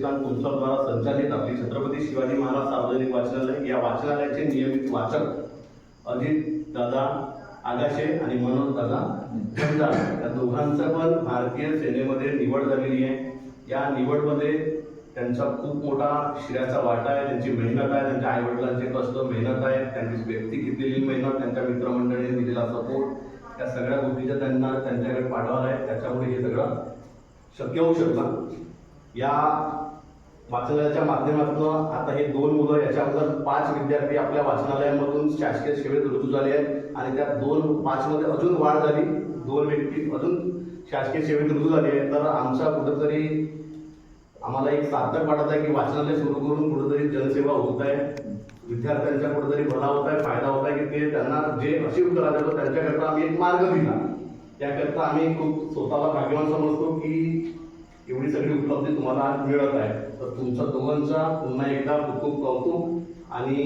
प्रतिष्ठान तुमच्याद्वारा संचालित आपली छत्रपती शिवाजी महाराज सार्वजनिक वाचनालय या वाचनालयाचे नियमित वाचक अजित दादा आगाशे आणि मनोज दादा जगदाळ या दोघांचं पण भारतीय सेनेमध्ये निवड झालेली आहे। या निवडमध्ये त्यांचा खूप मोठा श्रेयाचा वाटा आहे, त्यांची मेहनत आहे, त्यांच्या आईवडिलांचे कष्ट मेहनत आहे, त्यांची व्यक्ती घेतलेली मेहनत, त्यांच्या मित्रमंडळींनी दिलेला सपोर्ट, या सगळ्या गोष्टीचा त्यांना त्यांच्याकडे पाठवला आहे। त्याच्यामुळे हे सगळं शक्य होऊ शकतं। या वाचनालयाच्या माध्यमातून आता हे 2 मुलं याच्याबद्दल 5 विद्यार्थी आपल्या वाचनालयामधून शासकीय सेवेत रुजू झाले आहेत आणि त्या 5 मध्ये अजून वाढ झाली, 2 व्यक्ती अजून शासकीय सेवेत रुजू झाले आहेत। तर आमचा कुठेतरी आम्हाला एक सार्थक वाटत आहे की वाचनालय सुरू करून कुठेतरी जनसेवा होत आहे, विद्यार्थ्यांचा कुठेतरी भला होत आहे, फायदा होत आहे की ते त्यांना जे अचीव करायचं होतं त्यांच्याकरता आम्ही एक मार्ग दिला। त्याकरता आम्ही खूप स्वतःला भाग्यवान समजतो की एवढी सगळी उपलब्धी तुम्हाला मिळत आहे। तर तुमच्या दोघांचा पुन्हा एकदा खूप खूप कौतुक आणि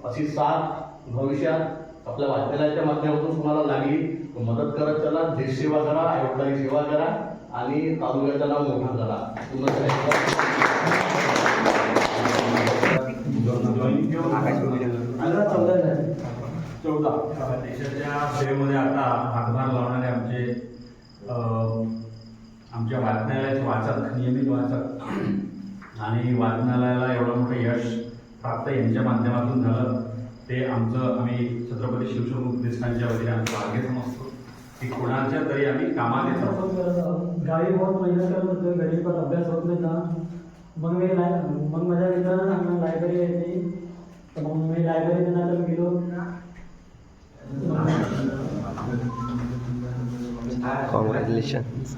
अशी साथ भविष्यात आपल्या वाचनालयाच्या माध्यमातून तुम्हाला लागली तर मदत करत चला, देश सेवा करा, आईवडिलांची सेवा करा आणि तालुक्याचा नाव मोठा करा। देशाच्या सेवेमध्ये आता हातभार लावणारे आमच्या वाचनालयाचे वाचक, नियमित वाचक आणि वाचनालयाला एवढं मोठं यश प्राप्त यांच्या माध्यमातून झालं ते आम्ही छत्रपती शिवशाहू प्रतिष्ठानच्या वतीने आमचं भाग्य समजतो की कोणाच्या तरी आम्ही कामात येतो। गावी बहुत मेहनत करत होतो, घरी पण अभ्यास होत नाही ना, मग माझ्या मित्रांना सांगणार लायब्ररी आहे, तर मग मी लायब्ररीत नंतर गेलो। Congratulations.